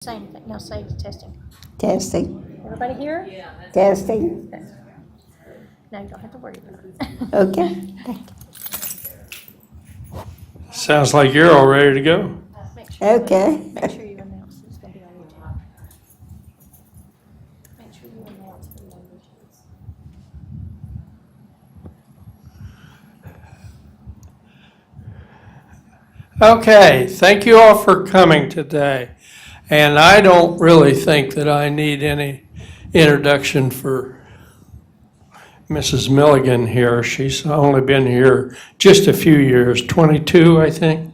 Say anything. No, say testing. Testing. Everybody here? Testing. Okay. No, you don't have to worry about it. Okay. Sounds like you're all ready to go. Make sure Okay. Make sure you announce it's going to be on YouTube. Make sure you announce the languages. Okay, thank you all for coming today. And I don't really think that I need any introduction for Mrs. Milligan here. She's only been here just a few years, 22, I think.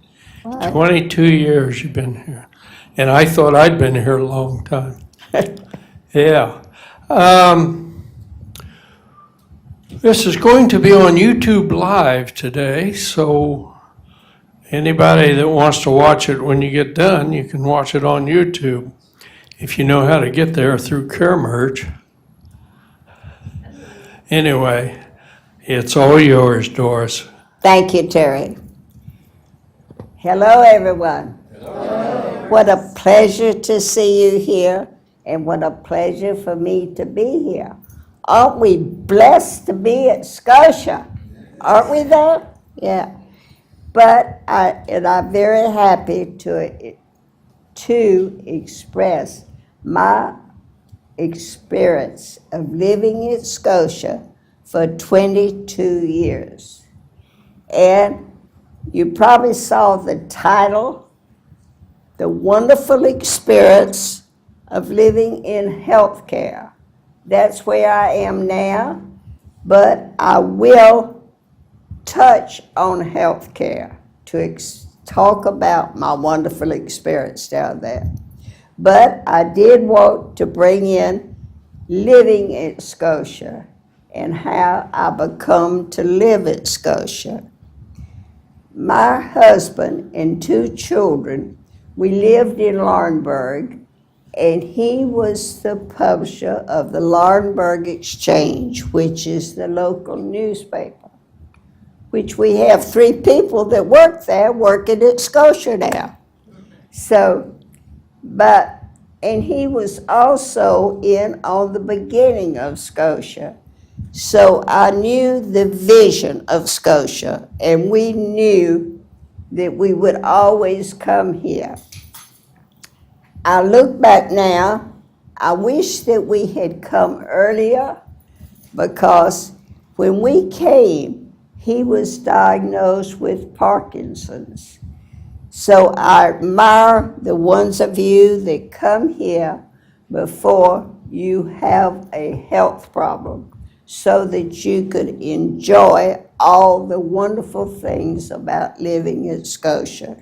22 years you've been here. And I thought I'd been here a long time. Yeah. This is going to be on YouTube Live today, so anybody that wants to watch it when you get done, you can watch it on YouTube if you know how to get there through CareMerge. Anyway, it's all yours, Doris. Thank you, Terry. Hello, everyone. Hello. What a pleasure to see you here, and what a pleasure for me to be here. Aren't we blessed to be at Scotia? Aren't we there? Yeah. But I'm very happy to express my experience of living in Scotia for 22 years. And you probably saw the title, The Wonderful Experience of Living in Healthcare. That's where I am now, but I will touch on healthcare to talk about my wonderful experience down there. But I did want to bring in living in Scotia and how I become to live in Scotia. My husband and 2 children, we lived in Laurinburg, and he was the publisher of the Laurinburg Exchange, which is the local newspaper, which we have 3 people that work there working at Scotia now. And he was also in on the beginning of Scotia. So I knew the vision of Scotia, and we knew that we would always come here. I look back now, I wish that we had come earlier, because when we came, he was diagnosed with Parkinson's. So I admire the ones of you that come here before you have a health problem, so that you could enjoy all the wonderful things about living in Scotia.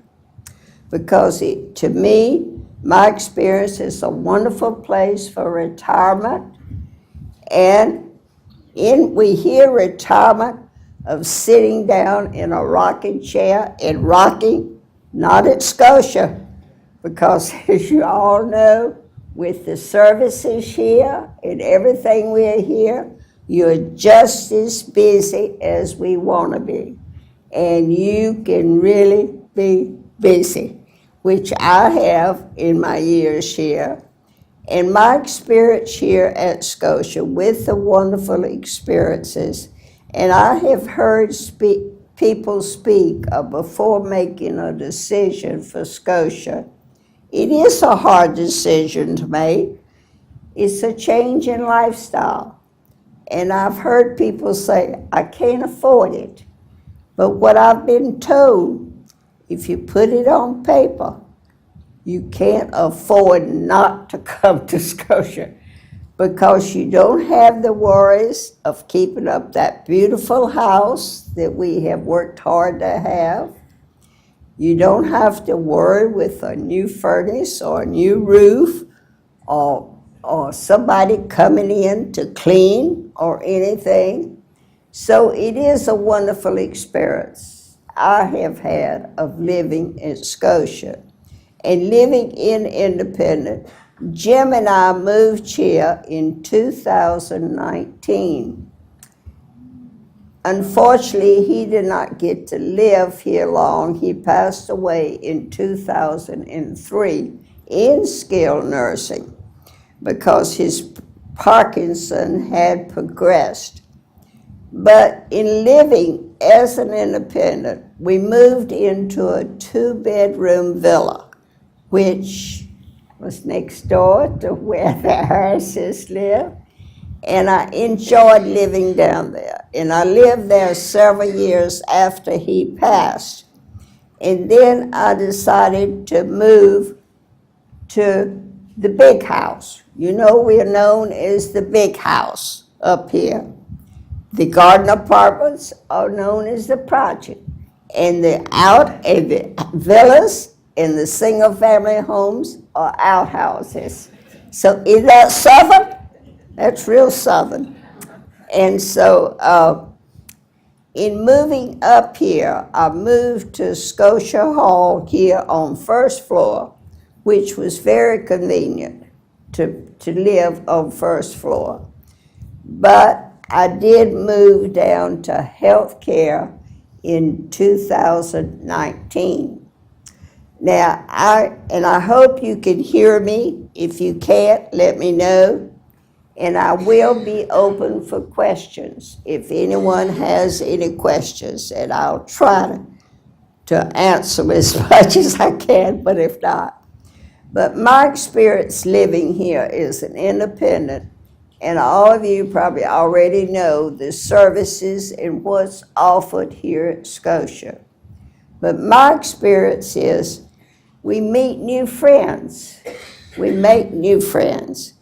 Because to me, my experience is a wonderful place for retirement. And we hear retirement of sitting down in a rocking chair and rocking, not at Scotia, because as you all know, with the services here and everything we're here, you're just as busy as we want to be. And you can really be busy, which I have in my years here. And my experience here at Scotia with the wonderful experiences, and I have heard people speak before making a decision for Scotia. It is a hard decision to make. It's a change in lifestyle. And I've heard people say, I can't afford it. But what I've been told, if you put it on paper, you can't afford not to come to Scotia, because you don't have the worries of keeping up that beautiful house that we have worked hard to have. You don't have to worry with a new furnace or a new roof or somebody coming in to clean or anything. So it is a wonderful experience I have had of living in Scotia and living in Independent. Jim and I moved here in 2019. Unfortunately, he did not get to live here long. He passed away in 2003 in skilled nursing because his Parkinson had progressed. But in living as an independent, we moved into a 2-bedroom villa, which was next door to where the Harrises lived. And I enjoyed living down there. And I lived there several years after he passed. And then I decided to move to the big house. You know, we're known as the big house up here. The garden apartments are known as the project. And the villas and the single-family homes are outhouses. So is that southern? That's real southern. And so in moving up here, I moved to Scotia Hall here on first floor, which was very convenient to live on first floor. But I did move down to health care in 2019. Now, I hope you can hear me. If you can't, let me know. And I will be open for questions if anyone has any questions, and I'll try to answer them as much as I can, but if not. But my experience living here is an independent, and all of you probably already know the services and what's offered here at Scotia. But my experience is we meet new friends. We make new friends.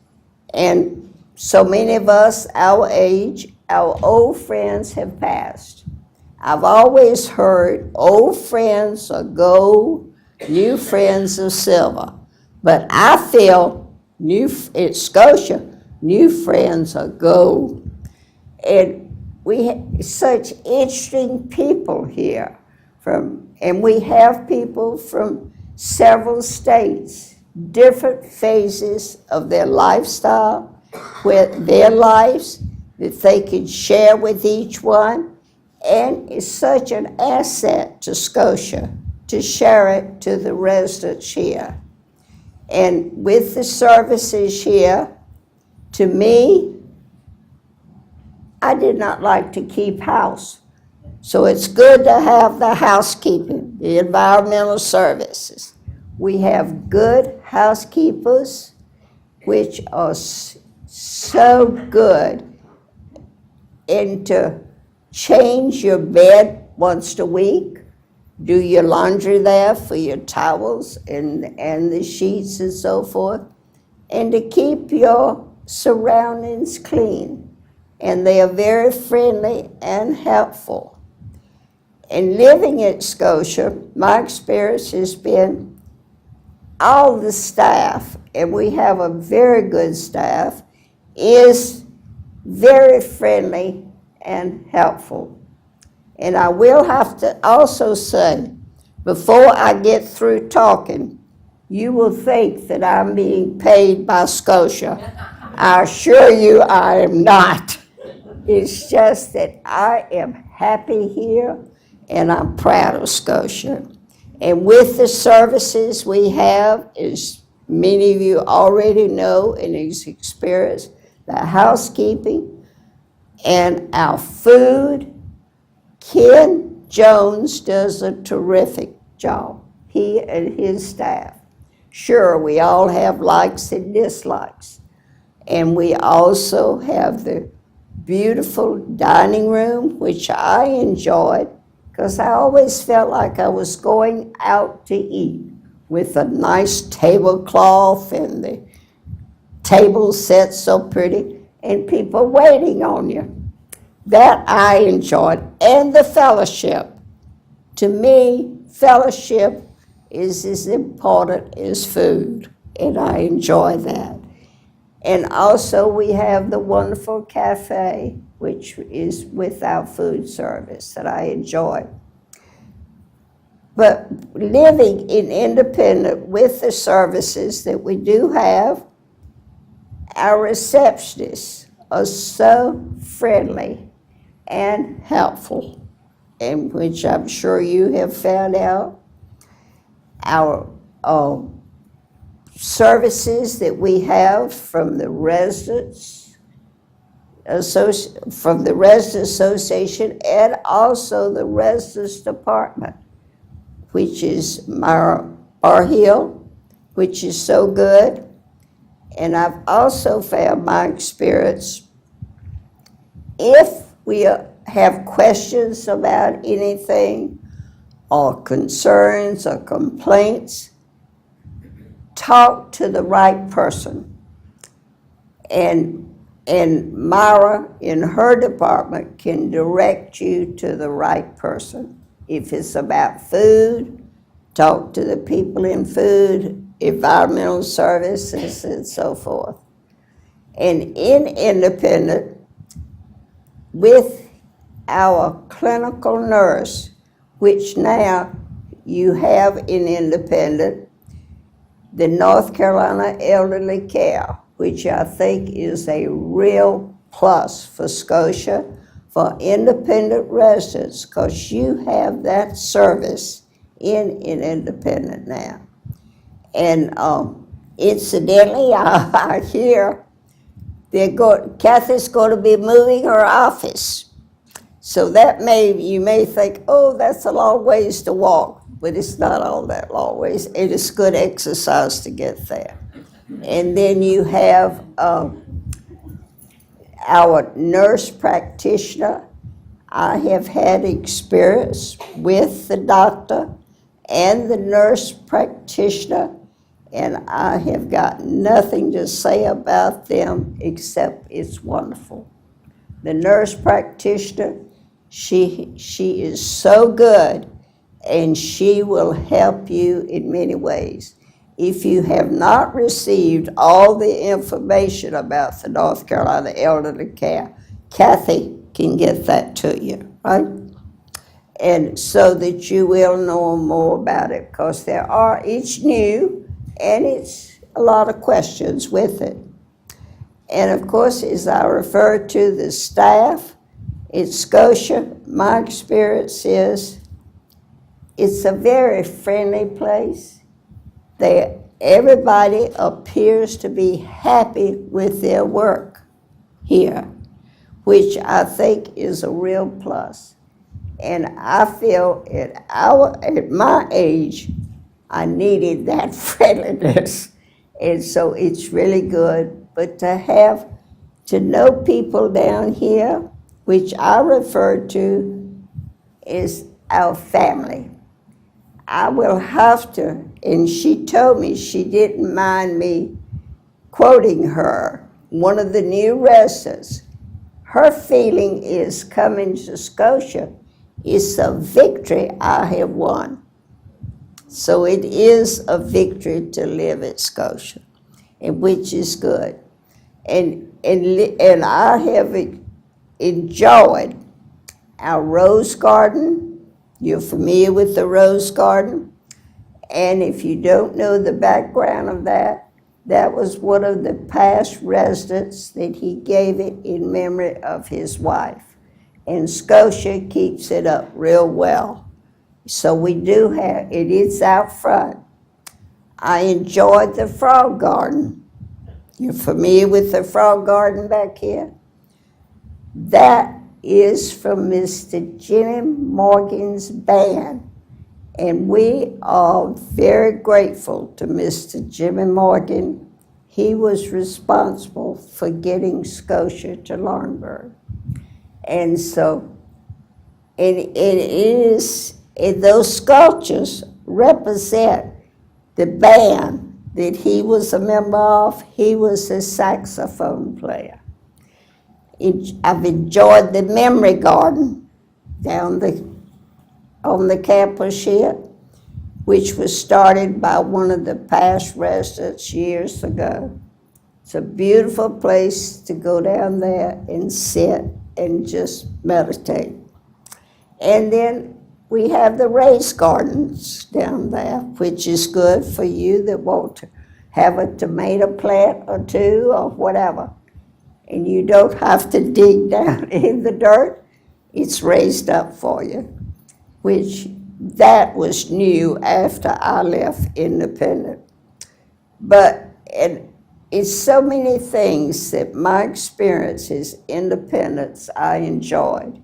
And so many of us, our age, our old friends have passed. I've always heard old friends are gold, new friends are silver. But I feel at Scotia, new friends are gold. And we have such interesting people here and we have people from several states, different phases of their lifestyle, with their lives that they can share with each one. And it's such an asset to Scotia to share it to the residents here. And with the services here, to me, I did not like to keep house. So it's good to have the housekeeping, the environmental services. We have good housekeepers, which are so good, and to change your bed once a week, do your laundry there for your towels and the sheets and so forth, and to keep your surroundings clean. And they are very friendly and helpful. And living at Scotia, my experience has been all the staff, and we have a very good staff, is very friendly and helpful. And I will have to also say, before I get through talking, you will think that I'm being paid by Scotia. I assure you I am not. It's just that I am happy here and I'm proud of Scotia. And with the services we have, as many of you already know and has experienced, the housekeeping and our food, Ken Jones does a terrific job, he and his staff. Sure, we all have likes and dislikes. And we also have the beautiful dining room, which I enjoyed, because I always felt like I was going out to eat with a nice tablecloth and the table set so pretty and people waiting on you. That I enjoyed. And the fellowship. To me, fellowship is as important as food, and I enjoy that. And also we have the wonderful cafe, which is with our food service that I enjoy. But living in independent with the services that we do have, our receptionists are so friendly and helpful, and which I'm sure you have found out. Our services that we have from the residents, from the resident association, and also the residents department, which is Myra Hill, which is so good. And I've also found my experience, if we have questions about anything or concerns or complaints, talk to the right person. And Myra in her department can direct you to the right person. If it's about food, talk to the people in food, environmental services, and so forth. And in Independent, with our clinical nurse, which now you have in Independent, the North Carolina Elderly Care, which I think is a real plus for Scotia, for independent residents, because you have that service in Independent now. And incidentally, I hear Kathy's going to be moving her office. So you may think, oh, that's a long ways to walk, but it's not all that long ways. It is good exercise to get there. And then you have our nurse practitioner. I have had experience with the doctor and the nurse practitioner, and I have got nothing to say about them except it's wonderful. The nurse practitioner, she is so good, and she will help you in many ways. If you have not received all the information about the North Carolina Elderly Care, Kathy can get that to you, right? And so that you will know more about it, because it's new, and it's a lot of questions with it. And of course, as I refer to the staff at Scotia, my experience is it's a very friendly place. Everybody appears to be happy with their work here, which I think is a real plus. And I feel at my age, I needed that friendliness. And so it's really good. But to know people down here, which I refer to as our family. I will have to, and she told me she didn't mind me quoting her, one of the new residents. Her feeling is coming to Scotia is a victory I have won. So it is a victory to live at Scotia, and which is good. And I have enjoyed our rose garden. You're familiar with the rose garden. And if you don't know the background of that, that was one of the past residents that he gave it in memory of his wife. And Scotia keeps it up real well. So we do have, it is out front. I enjoyed the frog garden. You're familiar with the frog garden back here? That is from Mr. Jimmy Morgan's band. And we are very grateful to Mr. Jimmy Morgan. He was responsible for getting Scotia to Laurinburg. And so, and those sculptures represent the band that he was a member of. He was a saxophone player. I've enjoyed the memory garden down on the campus here, which was started by one of the past residents years ago. It's a beautiful place to go down there and sit and just meditate. And then we have the raised gardens down there, which is good for you that want to have a tomato plant or two or whatever. And you don't have to dig down in the dirt. It's raised up for you, which that was new after I left Independent. But it's so many things that my experience is independence I enjoyed.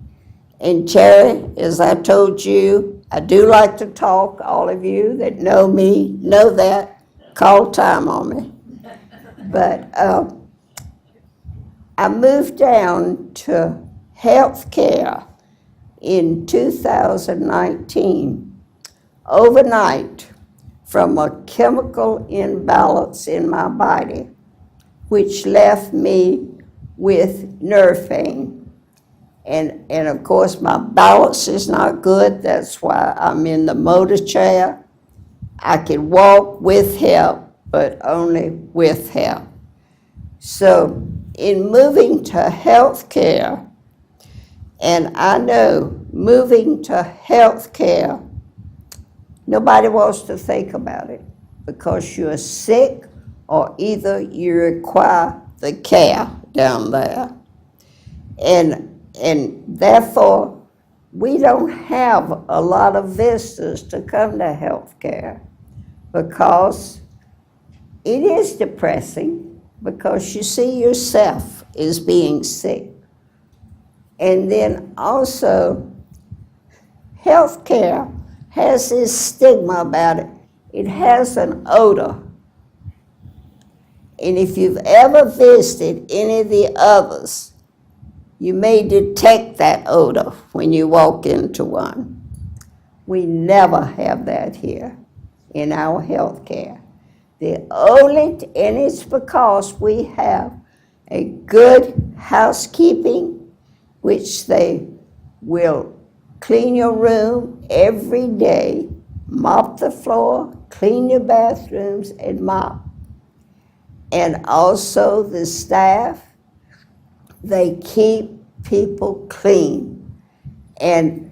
And Terry, as I told you, I do like to talk. All of you that know me know that. Call time on me. But I moved down to health care in 2019, overnight, from a chemical imbalance in my body, which left me with nerve pain. And of course, my balance is not good. That's why I'm in the motor chair. I can walk with help, but only with help. So in moving to health care, and I know moving to health care, nobody wants to think about it because you're sick or either you require the care down there. And therefore, we don't have a lot of visitors to come to health care because it is depressing because you see yourself as being sick. And then also, health care has this stigma about it. It has an odor. And if you've ever visited any of the others, you may detect that odor when you walk into one. We never have that here in our health care. And it's because we have a good housekeeping, which they will clean your room every day, mop the floor, clean your bathrooms, and mop. And also the staff, they keep people clean. And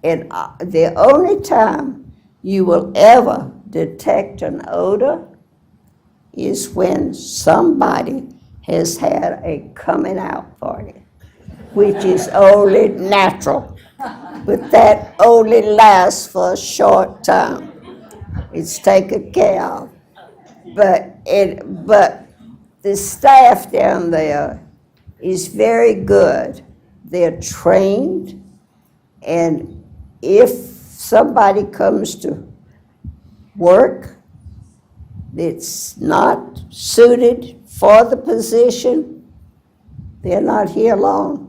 the only time you will ever detect an odor is when somebody has had a coming out party, which is only natural. But that only lasts for a short time. It's taken care of. But the staff down there is very good. They're trained, and if somebody comes to work that's not suited for the position, they're not here long.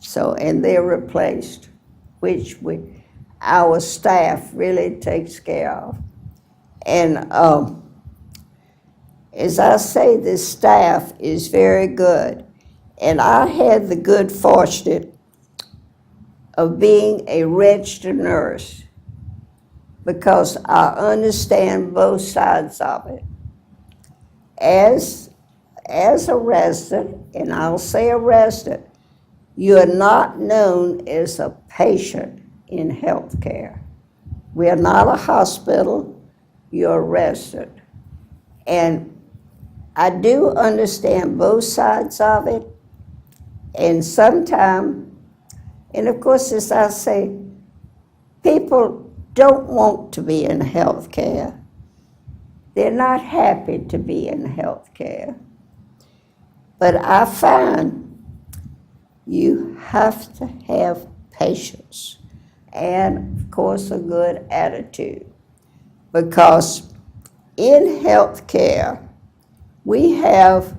So, and they're replaced, which our staff really takes care of. And as I say, the staff is very good. And I had the good fortune of being a registered nurse because I understand both sides of it. As a resident, and I'll say a resident, you are not known as a patient in health care. We are not a hospital, you're a resident. And I do understand both sides of it, and sometimes, and of course, as I say, people don't want to be in health care. They're not happy to be in health care. But I find you have to have patience and, of course, a good attitude. Because in health care, we have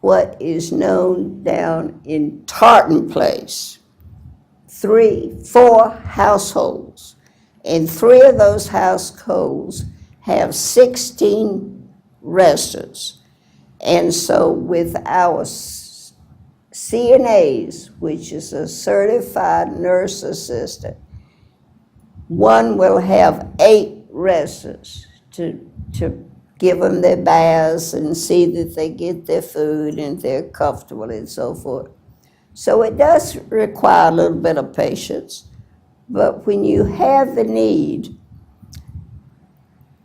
what is known down in Tartan Place, 4 households. And 3 of those households have 16 residents. And so with our CNAs, which is a certified nurse assistant, one will have 8 residents to give them their baths and see that they get their food and they're comfortable and so forth. So it does require a little bit of patience, but when you have the need,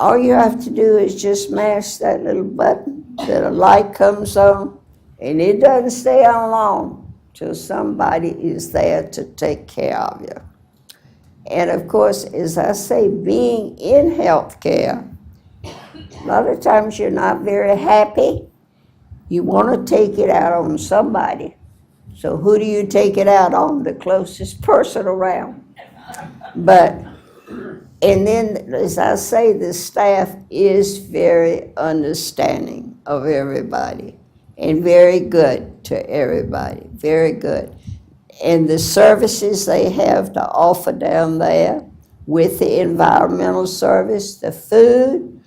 all you have to do is just mash that little button that a light comes on, and it doesn't stay on long till somebody is there to take care of you. And of course, as I say, being in health care, A lot of times you're not very happy. You want to take it out on somebody. So who do you take it out on? The closest person around. But, and then, as I say, the staff is very understanding of everybody and very good to everybody, very good. And the services they have to offer down there with the environmental service, the food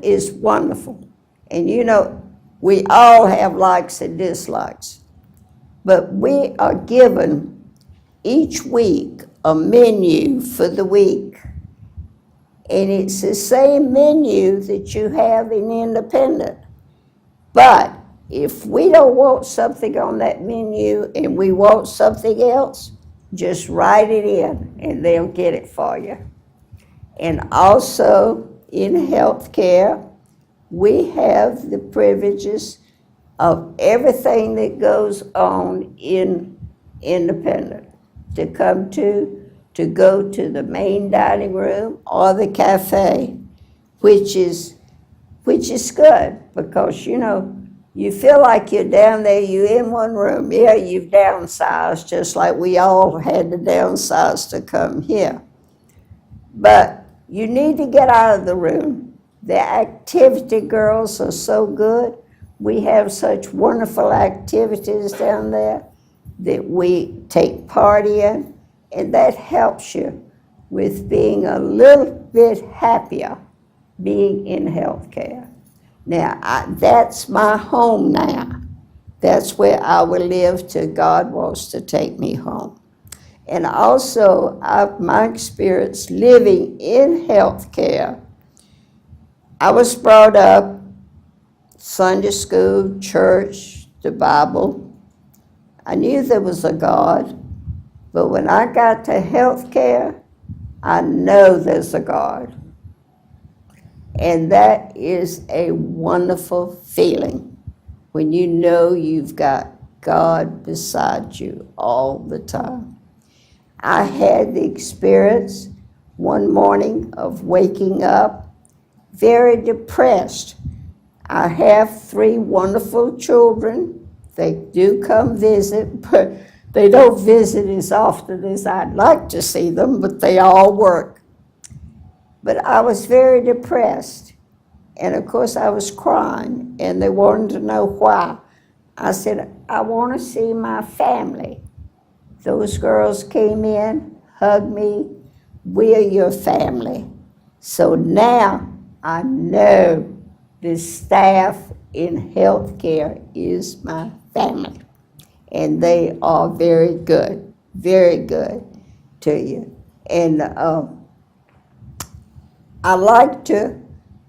is wonderful. And you know, we all have likes and dislikes. But we are given each week a menu for the week. And it's the same menu that you have in Independent. But if we don't want something on that menu and we want something else, just write it in and they'll get it for you. And also in healthcare, we have the privileges of everything that goes on in Independent to come to go to the main dining room or the cafe, which is good because, you know, you feel like you're down there, you're in one room. Yeah, you've downsized just like we all had to downsize to come here. But you need to get out of the room. The activity girls are so good. We have such wonderful activities down there that we take part in, and that helps you with being a little bit happier being in healthcare. Now, that's my home now. That's where I will live till God wants to take me home. And also, my experience living in healthcare, I was brought up Sunday school, church, the Bible. I knew there was a God, but when I got to healthcare, I know there's a God. And that is a wonderful feeling when you know you've got God beside you all the time. I had the experience one morning of waking up very depressed. I have 3 wonderful children. They do come visit, but they don't visit as often as I'd like to see them, but they all work. But I was very depressed. And of course I was crying, and they wanted to know why. I said, I want to see my family. Those girls came in, hugged me. We're your family. So now I know the staff in healthcare is my family. And they are very good to you. And I like to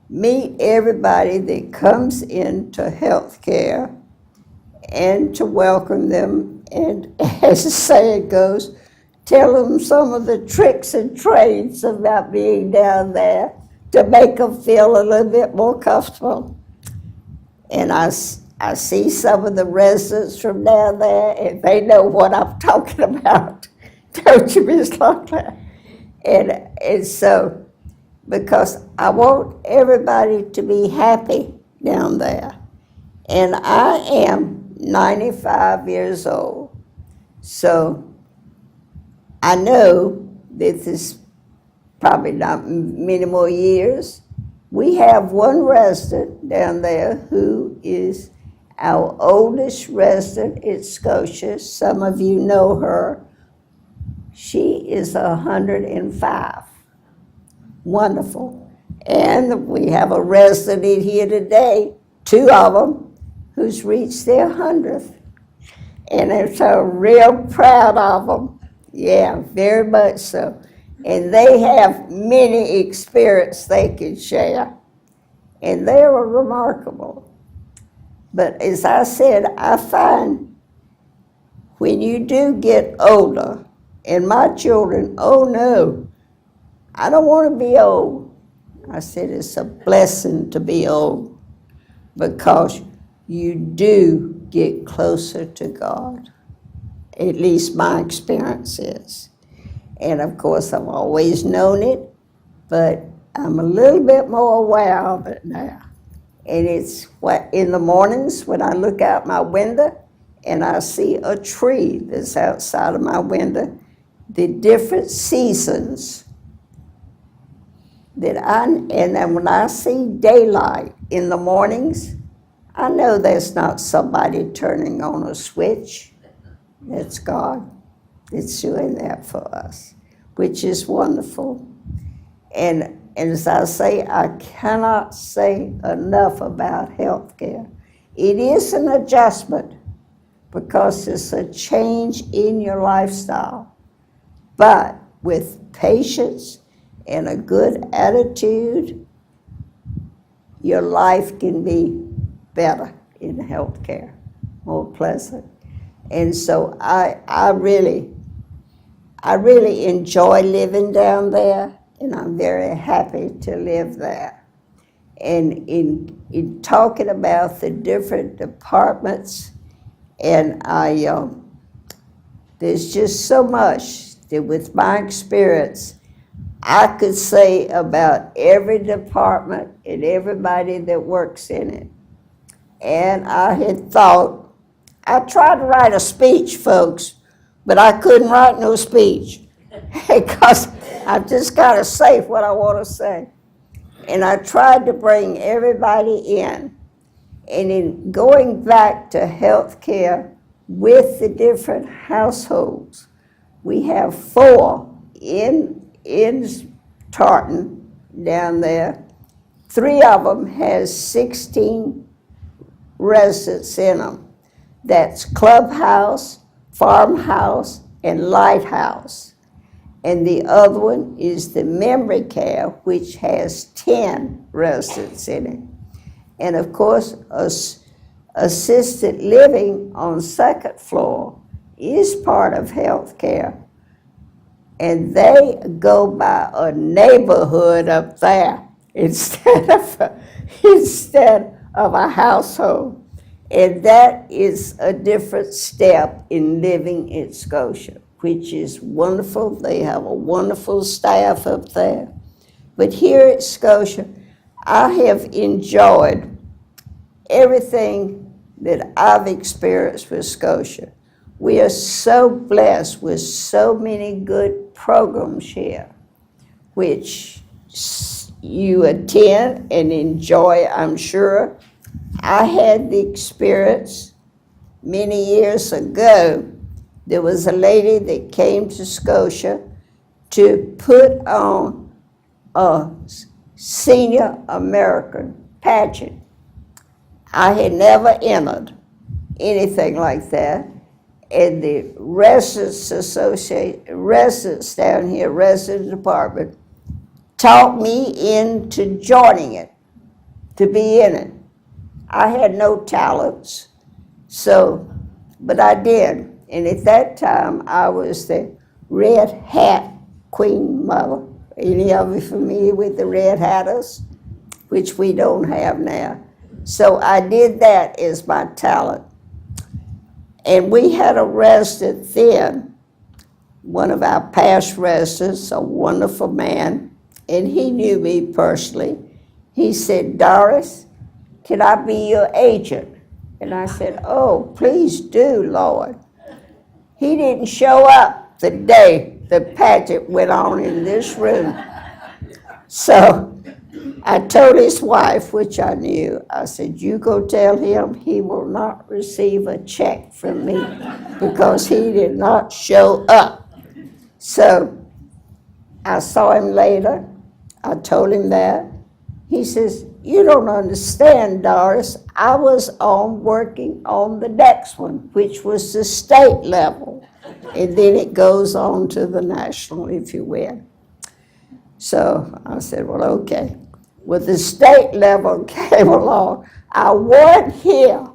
meet everybody that comes into healthcare and to welcome them. And as the saying goes, tell them some of the tricks and trades about being down there to make them feel a little bit more comfortable. And I see some of the residents from down there, and they know what I'm talking about. Don't you, Miss Locklear? And so, because I want everybody to be happy down there. And I am 95 years old. So I know that this probably not many more years. We have one resident down there who is our oldest resident at Scotia. Some of you know her. She is 105. Wonderful. And we have a resident here today, 2 of them, who's reached their 100th. And they're so real proud of them. Yeah, very much so. And they have many experience they can share. And they are remarkable. But as I said, I find when you do get older, and my children, oh no, I don't want to be old. I said it's a blessing to be old because you do get closer to God. At least my experience is. And of course, I've always known it, but I'm a little bit more aware of it now. And it's what in the mornings when I look out my window and I see a tree that's outside of my window, the different seasons and then when I see daylight in the mornings, I know that's not somebody turning on a switch. That's God that's doing that for us, which is wonderful. And as I say, I cannot say enough about health care. It is an adjustment because it's a change in your lifestyle. But with patience and a good attitude, your life can be better in health care, more pleasant. And so I really enjoy living down there, and I'm very happy to live there. And in talking about the different departments, and there's just so much that with my experience, I could say about every department and everybody that works in it. And I had thought, I tried to write a speech, folks, but I couldn't write no speech because I've just got to say what I want to say. And I tried to bring everybody in. And in going back to health care with the different households, we have 4 in Tartan down there. 3 of them has 16 residents in them. That's clubhouse, farmhouse, and lighthouse. And the other one is the memory care, which has 10 residents in it. And of course, assisted living on 2nd floor is part of health care. And they go by a neighborhood up there instead of a household. And that is a different step in living in Scotia, which is wonderful. They have a wonderful staff up there. But here at Scotia, I have enjoyed everything that I've experienced with Scotia. We are so blessed with so many good programs here, which you attend and enjoy, I'm sure. I had the experience many years ago. There was a lady that came to Scotia to put on a senior American pageant. I had never entered anything like that. And the residents down here, resident department, talked me into joining it, to be in it. I had no talents, but I did. And at that time, I was the Red Hat Queen Mother. Any of you familiar with the Red Hatters? Which we don't have now. So I did that as my talent. And we had a resident then, one of our past residents, a wonderful man, and he knew me personally. He said, "Doris, can I be your agent?" And I said, "Oh, please do, Lord." He didn't show up the day the pageant went on in this room. So I told his wife, which I knew, I said, "You go tell him he will not receive a check from me because he did not show up." So I saw him later. I told him that. He says, "You don't understand, Doris. I was working on the next one, which was the state level. And then it goes on to the national if you win." So I said, "Well, okay." Well, the state level came along. I won here.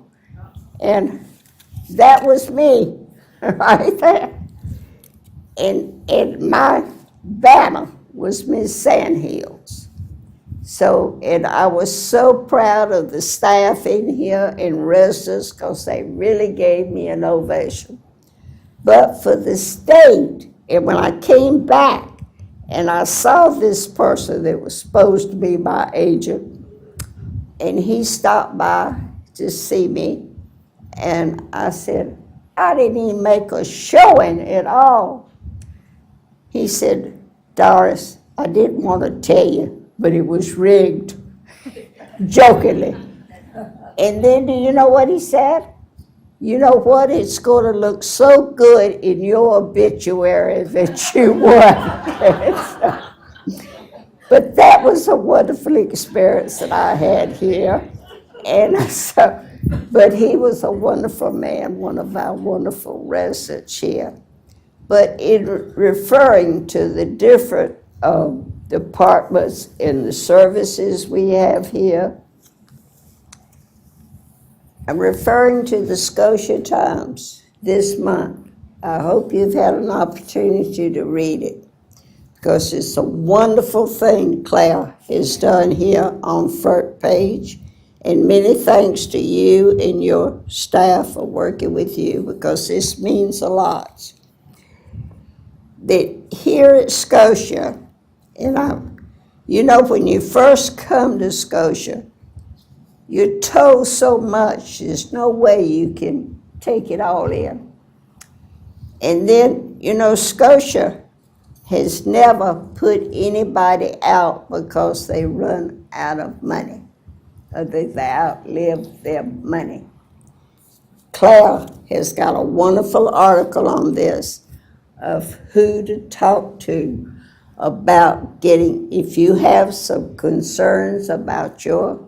And that was me right there. And my banner was Miss Sandhills. So, and I was so proud of the staff in here and residents because they really gave me an ovation. But for the state, and when I came back And I saw this person that was supposed to be my agent, and he stopped by to see me, and I said, I didn't even make a showing at all. He said, Doris, I didn't want to tell you, but it was rigged, jokingly. And then do you know what he said? You know what? It's going to look so good in your obituary that you won. But that was a wonderful experience that I had here. And so, but he was a wonderful man, one of our wonderful residents here. But in referring to the different departments and the services we have here, I'm referring to the Scotia Times this month. I hope you've had an opportunity to read it, because it's a wonderful thing Claire has done here on front page. And many thanks to you and your staff for working with you, because this means a lot. That here at Scotia, and you know, when you first come to Scotia, you're told so much, there's no way you can take it all in. And then, you know, Scotia has never put anybody out because they run out of money, or they outlive their money. Claire has got a wonderful article on this, of who to talk to about getting, if you have some concerns about your,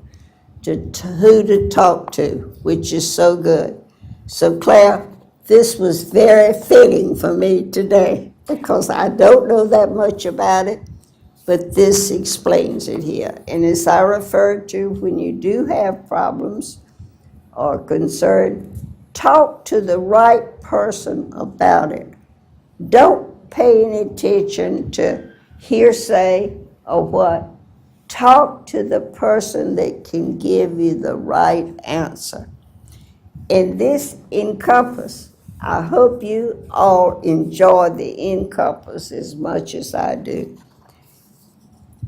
who to talk to, which is so good. So Claire, this was very fitting for me today, because I don't know that much about it, but this explains it here. And as I referred to, when you do have problems or concern, talk to the right person about it. Don't pay any attention to hearsay or what. Talk to the person that can give you the right answer. And this Encompass, I hope you all enjoy the Encompass as much as I do.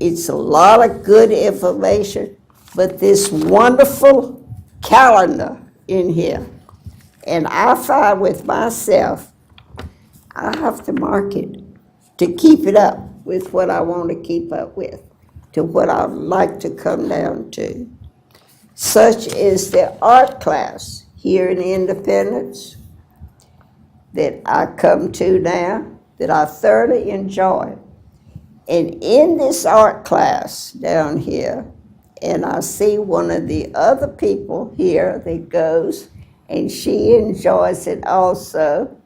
It's a lot of good information, but this wonderful calendar in here. And I find with myself, I have to mark it to keep it up with what I want to keep up with, to what I'd like to come down to. Such as the art class here in Independence that I come to now, that I thoroughly enjoy. And in this art class down here, and I see one of the other people here that goes, and she enjoys it also.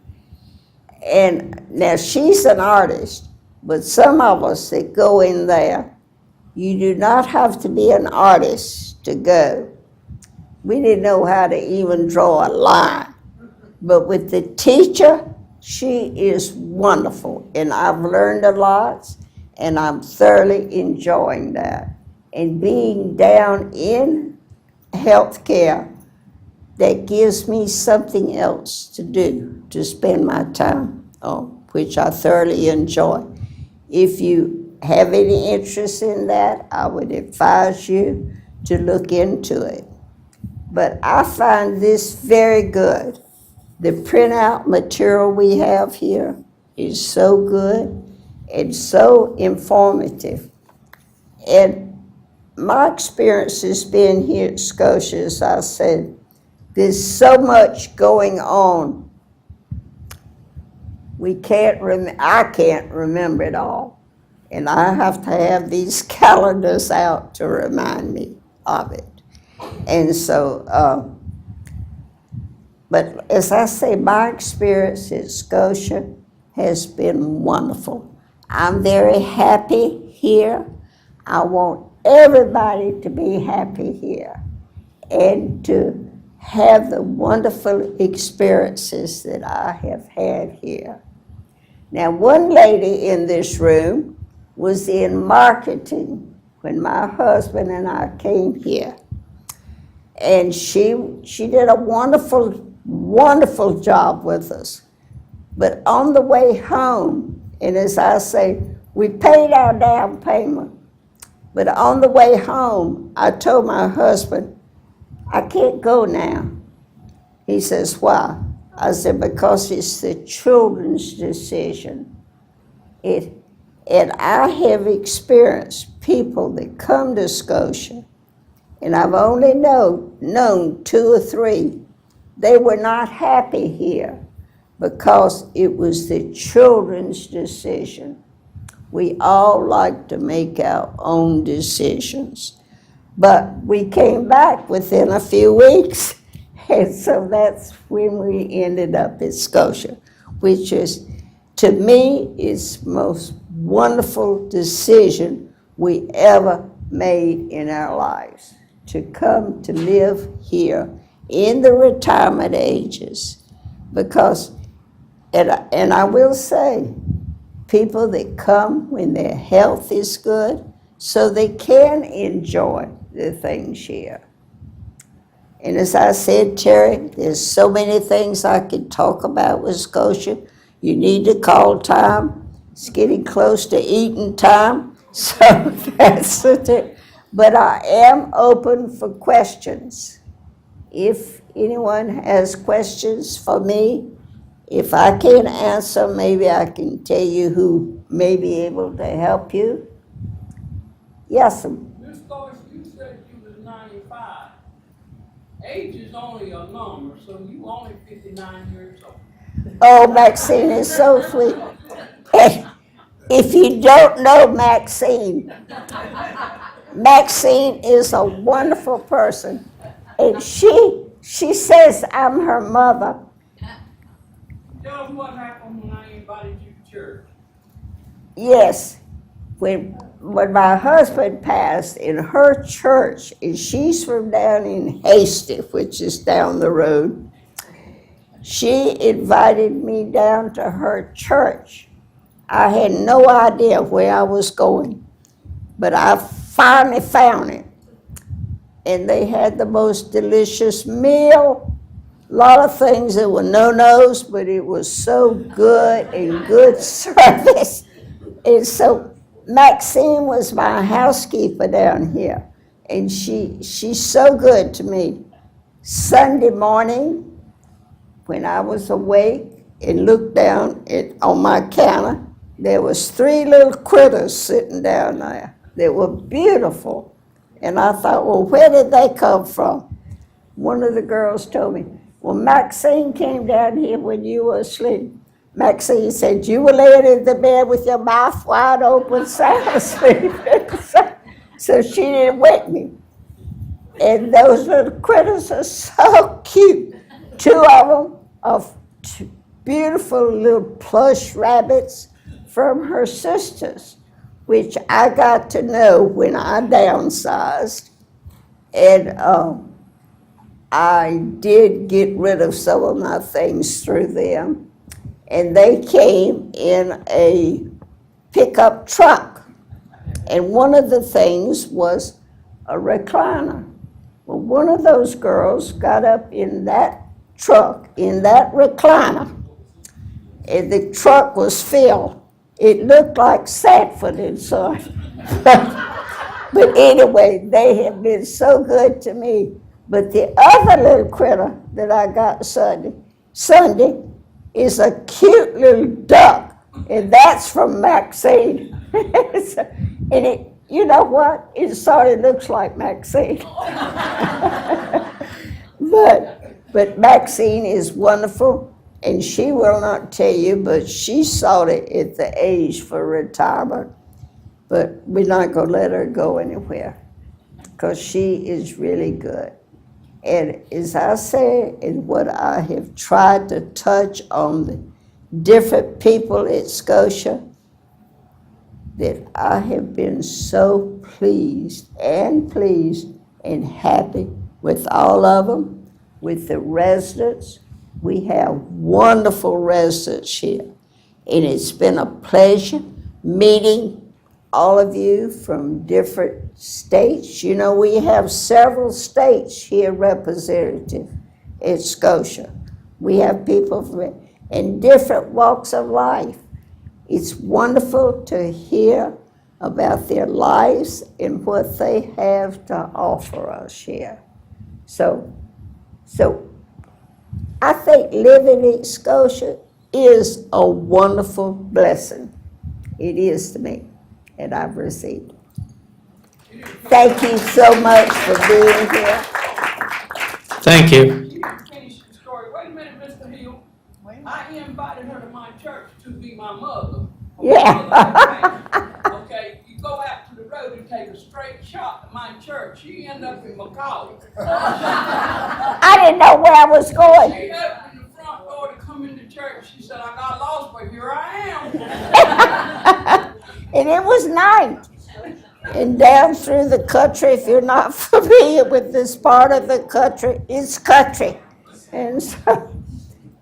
And now she's an artist, but some of us that go in there, you do not have to be an artist to go. We didn't know how to even draw a line. But with the teacher, she is wonderful. And I've learned a lot, and I'm thoroughly enjoying that. And being down in healthcare, that gives me something else to do, to spend my time on, which I thoroughly enjoy. If you have any interest in that, I would advise you to look into it. But I find this very good. The printout material we have here is so good and so informative. And my experience has been here at Scotia, as I said, there's so much going on. I can't remember it all. And I have to have these calendars out to remind me of it. And so, but as I say, my experience at Scotia has been wonderful. I'm very happy here. I want everybody to be happy here and to have the wonderful experiences that I have had here. Now, one lady in this room was in marketing when my husband and I came here. And she did a wonderful, wonderful job with us. But on the way home, and as I say, We paid our down payment. But on the way home, I told my husband, I can't go now. He says, why? I said, because it's the children's decision. And I have experienced people that come to Scotia, and I've only known 2 or 3. They were not happy here because it was the children's decision. We all like to make our own decisions. But we came back within a few weeks, and so that's when we ended up at Scotia, which is, to me, is the most wonderful decision we ever made in our lives, to come to live here in the retirement ages. Because, and I will say, people that come when their health is good, so they can enjoy the things here. And as I said, Terry, there's so many things I could talk about with Scotia. You need to call time. It's getting close to eating time, so that's it. But I am open for questions. If anyone has questions for me, if I can't answer, maybe I can tell you who may be able to help you. Yes, Miss Doris, you said you was 95. Age is only a number, so you only 59 years old. oh, Maxine is so sweet. And if you don't know Maxine, Maxine is a wonderful person. And she says I'm her mother. Tell us what happened when I invited you to church. Yes, when my husband passed in her church, and she's from down in Hasty, which is down the road, she invited me down to her church. I had no idea where I was going, but I finally found it. And they had the most delicious meal, a lot of things that were no-nos, but it was so good and good service. And so Maxine was my housekeeper down here, and she's so good to me. Sunday morning, when I was awake and looked down on my counter, there was 3 little critters sitting down there. They were beautiful. And I thought, well, where did they come from? One of the girls told me, well, Maxine came down here when you were asleep. Maxine said, you were laying in the bed with your mouth wide open, sound asleep. So she didn't wake me. And those little critters are so cute. 2 of them are beautiful little plush rabbits from her sisters, which I got to know when I downsized. And I did get rid of some of my things through them. And they came in a pickup truck. And one of the things was a recliner. Well, one of those girls got up in that truck, in that recliner, and the truck was filled. It looked like Sanford inside. But anyway, they have been so good to me. But the other little critter that I got Sunday is a cute little duck, and that's from Maxine. And it, you know what? It sort of looks like Maxine. But Maxine is wonderful. And she will not tell you, but she sought it at the age for retirement. But we're not going to let her go anywhere because she is really good. And as I say, and what I have tried to touch on the different people at Scotia, that I have been so pleased and happy with all of them, with the residents. We have wonderful residents here, and it's been a pleasure meeting all of you from different states. You know, we have several states here represented at Scotia. We have people from in different walks of life. It's wonderful to hear about their lives and what they have to offer us here. So I think living in Scotia is a wonderful blessing. It is to me, and I've received it. Thank you so much for being here. Thank you. You didn't finish the story. Wait a minute, Mr. Hill. I invited her to my church to be my mother. Yeah. Okay, you go out to the road and take a straight shot at my church. She end up in McCall. I didn't know where I was going. She opened the front door to come into church. She said, I got lost, but here I am. And it was night. And down through the country, if you're not familiar with this part of the country, it's country. And so,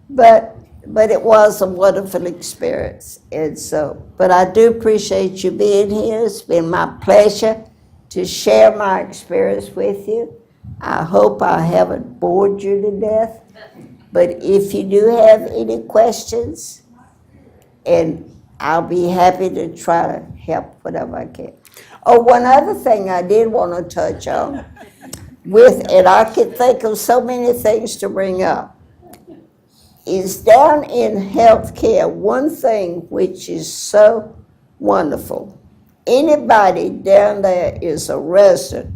but it was a wonderful experience. And so, but I do appreciate you being here. It's been my pleasure to share my experience with you. I hope I haven't bored you to death. But if you do have any questions, and I'll be happy to try to help whatever I can. Oh, one other thing I did want to touch on and I could think of so many things to bring up, is down in healthcare, one thing which is so wonderful. Anybody down there is a resident,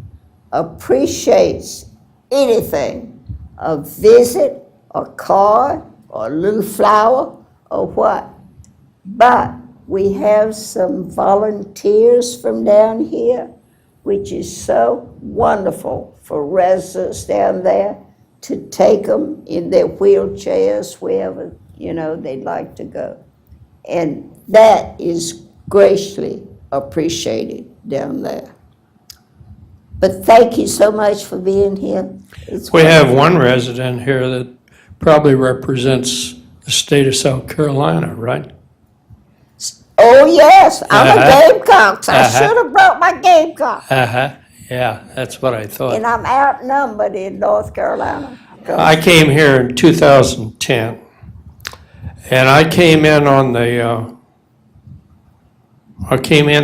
appreciates anything, a visit, a card, or a little flower, or what. But we have some volunteers from down here, which is so wonderful for residents down there to take them in their wheelchairs wherever, they'd like to go. And that is graciously appreciated down there. But thank you so much for being here. We have one resident here that probably represents the state of South Carolina, right? Oh, yes, I'm Uh-huh. a Gamecock. I should have brought my Gamecock. Uh-huh, yeah, that's what I thought. And I'm outnumbered in North Carolina. I came here in 2010, and I came in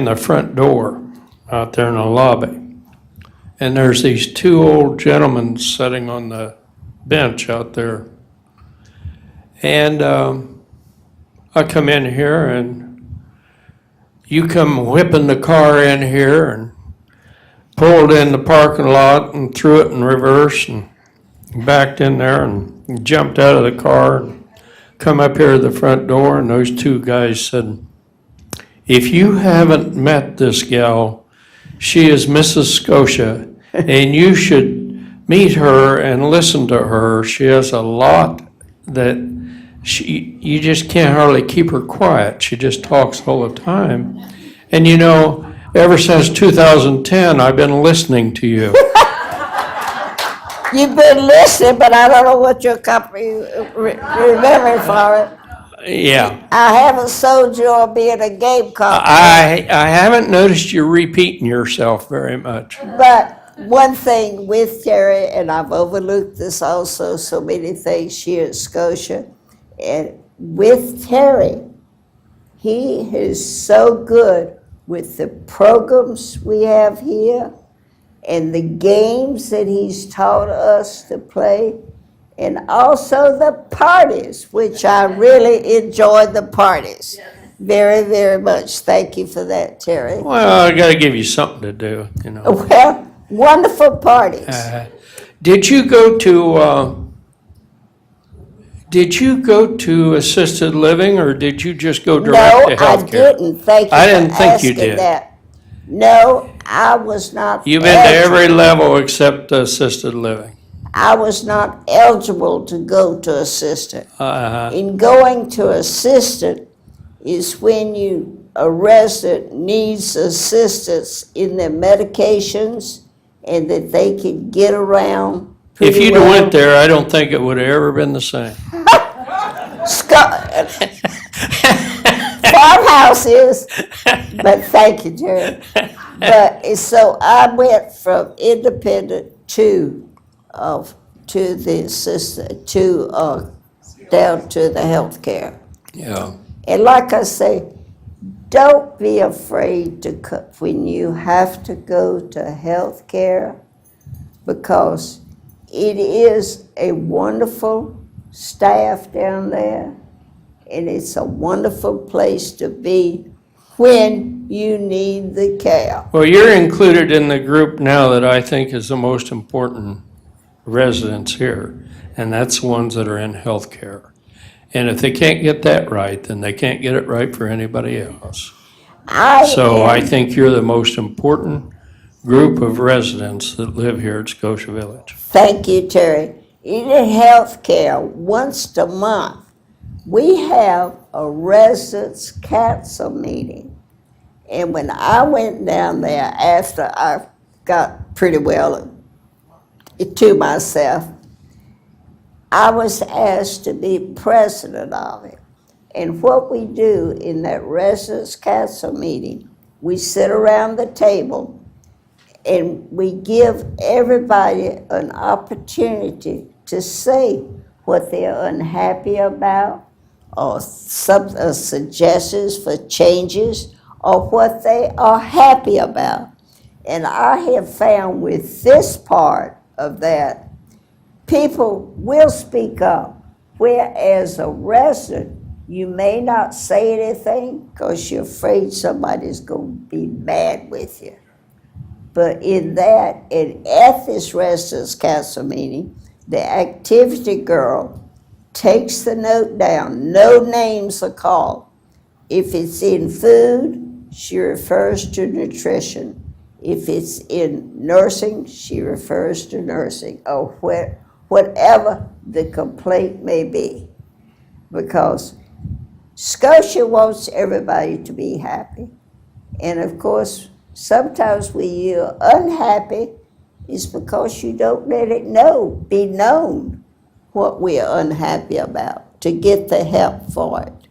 the front door out there in the lobby. And there's these two old gentlemen sitting on the bench out there. And I come in here, and you come whipping the car in here and pulled in the parking lot and threw it in reverse and backed in there and jumped out of the car and come up here to the front door, and those two guys said, if you haven't met this gal, she is Mrs. Scotia, and you should meet her and listen to her. She has a lot that you just can't hardly keep her quiet. She just talks all the time. And ever since 2010, I've been listening to you. You've been listening, but I don't know what your company remembering for it. Yeah. I haven't sold you on being a Gamecock. I haven't noticed you repeating yourself very much. But one thing with Terry, and I've overlooked this also, so many things here at Scotia, and with Terry, he is so good with the programs we have here and the games that he's taught us to play, and also the parties, which I really enjoy the parties. Very, very much. Thank you for that, Terry. Well, I got to give you something to do, Well, wonderful parties. Did you go to assisted living, or did you just go direct to No, I healthcare? didn't. Thank you I didn't for think you asking did. that. No, I was not. You've been to every level except assisted living. I was not eligible to go to assistant. Uh-huh. In going to assistant is when a resident needs assistance in their medications and that they can get around If pretty you'd well. went there, I don't think it would have ever been the same. Farmhouse is, but thank you, Jerry. But so I went from independent to the assistant down to the healthcare. Yeah. And like I say, don't be afraid to when you have to go to health care, because it is a wonderful staff down there, and it's a wonderful place to be when you need the care. Well, you're included in the group now that I think is the most important residents here, and that's the ones that are in healthcare. And if they can't get that right, then they can't get it right for anybody else. So I think you're the most important group of residents that live here at Scotia Village. Thank you, Terry. In healthcare, once a month, we have a residents council meeting. And when I went down there after I got pretty well to myself, I was asked to be president of it. And what we do in that residents council meeting, we sit around the table and we give everybody an opportunity to say what they're unhappy about, or some suggestions for changes, or what they are happy about. And I have found with this part of that, people will speak up, whereas a resident, you may not say anything because you're afraid somebody's going to be mad with you. But in that, and at this residents council meeting, the activity girl takes the note down. No names are called. If it's in food, she refers to nutrition. If it's in nursing, she refers to nursing, or whatever the complaint may be. Because Scotia wants everybody to be happy. And of course, sometimes when you're unhappy, it's because you don't let it be known what we're unhappy about, to get the help for it.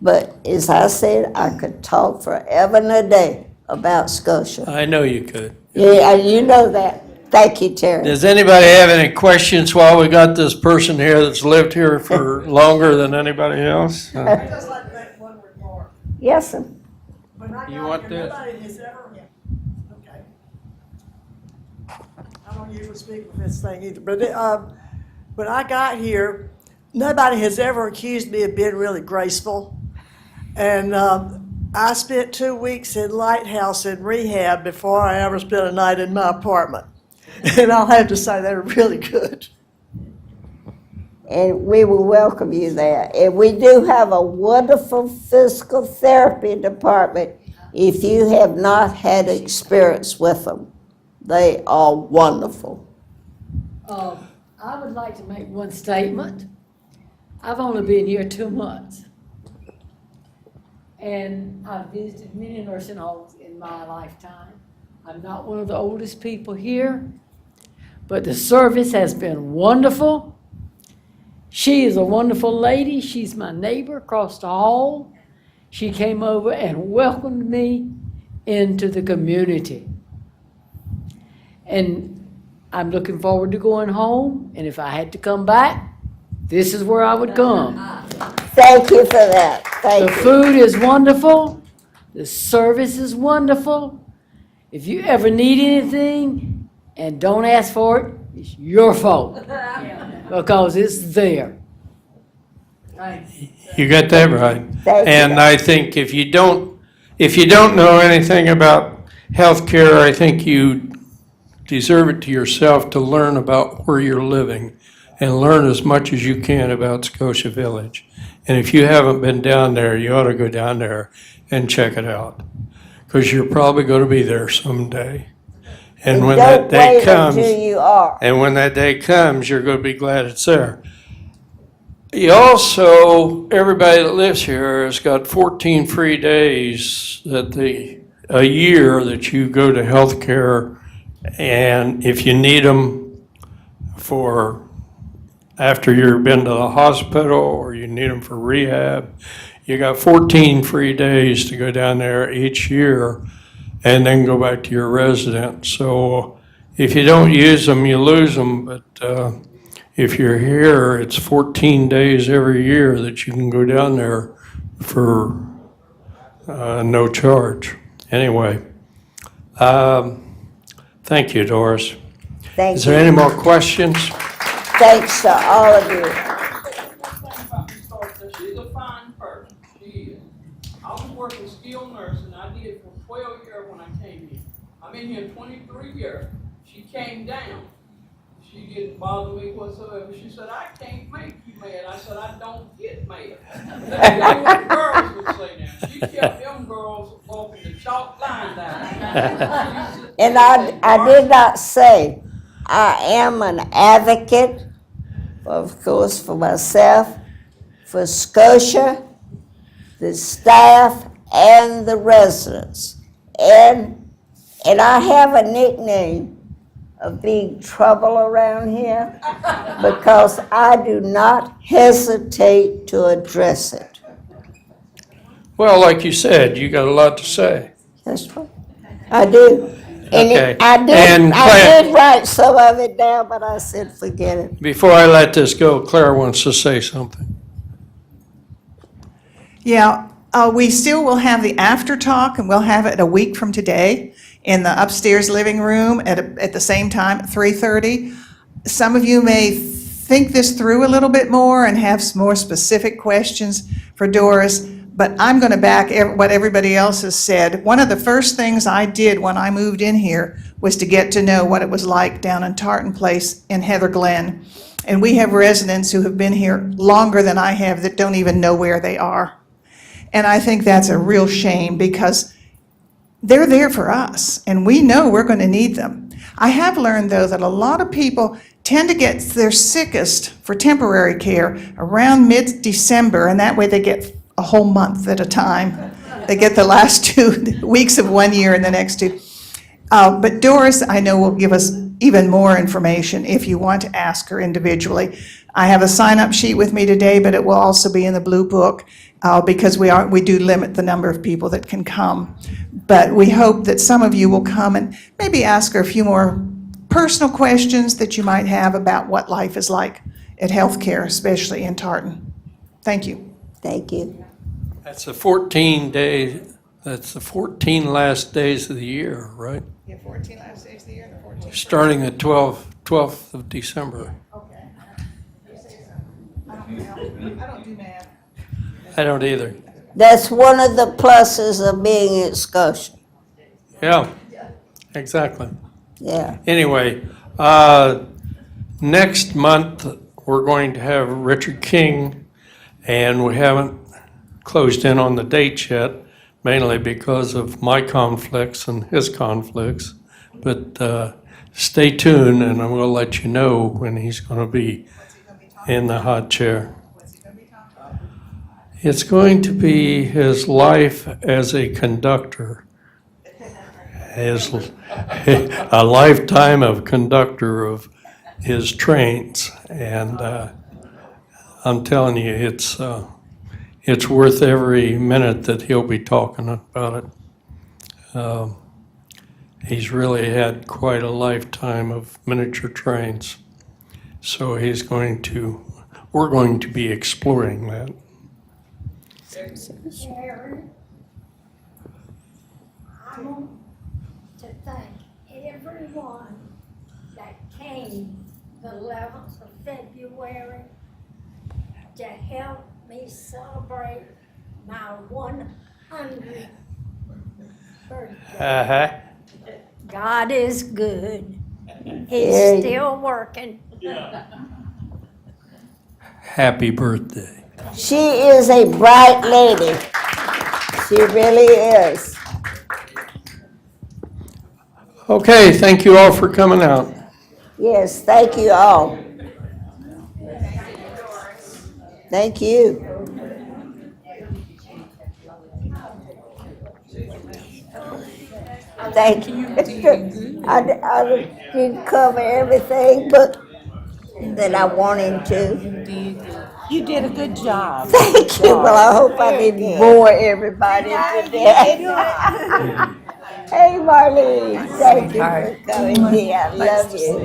But as I said, I could talk forever and a day about Scotia. I know you could. Yeah, you know that. Thank you, Terry. Does anybody have any questions while we got this person here that's lived here for longer than anybody else? I'd just like to make one remark. Yes, sir. When I You got want here, this? nobody has ever, okay. I don't usually speak with this thing either, but when I got here, nobody has ever accused me of being really graceful. And I spent 2 weeks in Lighthouse in rehab before I ever spent a night in my apartment. And I'll have to say they were really good. And we will welcome you there. And we do have a wonderful physical therapy department if you have not had experience with them. They are wonderful. I would like to make one statement. I've only been here 2 months. And I've visited many nursing homes in my lifetime. I'm not one of the oldest people here, but the service has been wonderful. She is a wonderful lady. She's my neighbor across the hall. She came over and welcomed me into the community. And I'm looking forward to going home, and if I had to come back, this is where I would come. Thank you for that. Thank The you. food is wonderful. The service is wonderful. If you ever need anything and don't ask for it, it's your fault. Because it's there. You got that right. Thank you. And I think if you don't know anything about healthcare, I think you deserve it to yourself to learn about where you're living and learn as much as you can about Scotia Village. And if you haven't been down there, you ought to go down there and check it out, because you're probably going to be there someday. And when that day comes, Until you are. and when that day comes, you're going to be glad it's there. You also, everybody that lives here has got 14 free days a year that you go to healthcare, and if you need them for after you've been to the hospital or you need them for rehab, you got 14 free days to go down there each year and then go back to your residence. So if you don't use them, you lose them, but if you're here, it's 14 days every year that you can go down there for no charge. Anyway, thank you, Doris. Thank Is there you. any more questions? Thanks to all of you. She's a fine person, she is. I was working skilled nursing, I did it for 12 years when I came here. I've been here 23 years. She came down. She didn't bother me whatsoever. She said, I can't make you mad. I said, I don't get mad. That's what the girls would say now. She kept them girls walking the chalk line down. And I did not say, I am an advocate, of course, for myself, for Scotia, the staff, and the residents. And I have a nickname of being trouble around here because I do not hesitate to address it. Well, like you said, you got a lot to say. That's right. I do. And Okay. I And Claire- did write some of it down, but I said, forget it. Before I let this go, Claire wants to say something. Yeah, we still will have the after talk, and we'll have it a week from today in the upstairs living room at the same time, 3:30. Some of you may think this through a little bit more and have some more specific questions for Doris, but I'm going to back what everybody else has said. One of the first things I did when I moved in here was to get to know what it was like down in Tartan Place in Heather Glen. And we have residents who have been here longer than I have that don't even know where they are. And I think that's a real shame because they're there for us and we know we're going to need them. I have learned, though, that a lot of people tend to get their sickest for temporary care around mid-December, and that way they get a whole month at a time. They get the last 2 weeks of 1 year and the next 2. But Doris, I know, will give us even more information if you want to ask her individually. I have a sign-up sheet with me today, but it will also be in the Blue Book because we do limit the number of people that can come. But we hope that some of you will come and maybe ask her a few more personal questions that you might have about what life is like at healthcare, especially in Tartan. Thank you. Thank you. That's the 14 last days of the year, right? Yeah, 14 last days of the year and the 14th. Starting the 12th of December. I don't do math. I don't either. That's one of the pluses of being at Scotia. Yeah, exactly. Yeah. Anyway, next month, we're going to have Richard King, and we haven't closed in on the dates yet, mainly because of my conflicts and his conflicts. But stay tuned, and I'm going to let you know when he's going to be in the hot chair. It's going to be his life as a conductor, a lifetime of conductor of his trains, and I'm telling you, it's worth every minute that he'll be talking about it. He's really had quite a lifetime of miniature trains, so we're going to be exploring that. Sharon, I want to thank everyone that came the 11th of February to help me celebrate my 100th birthday. Uh-huh. God is good. Yeah. He's still working. Happy birthday. She is a bright lady. She really is. Okay, thank you all for coming out. Yes, thank you all. Thank you. Thank you. I didn't cover everything, but that I wanted to. You did a good job. Thank you. Well, I hope I didn't bore everybody to death. Hey, Marlene, thank you for coming here. I love you.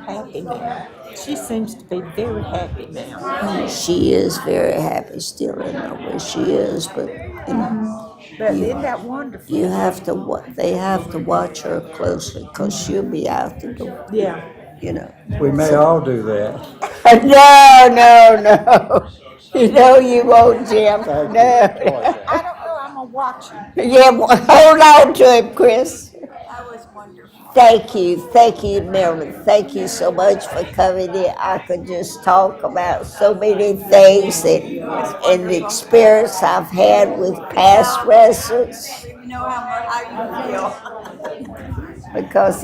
happy now. She seems to be very happy now. She is very happy, still don't know where she is, but, you know, But isn't that wonderful? you have to, they have to watch her closely, because she'll be out the door, Yeah. you know. We may all do that. No. You know you won't, Jim. No. I don't know, I'm gonna watch her. Yeah, well, hold on to him, Chris. That was wonderful. Thank you, Marilyn. Thank you so much for coming in. I could just talk about so many things and the experience I've had with past residents. You know how you feel. Because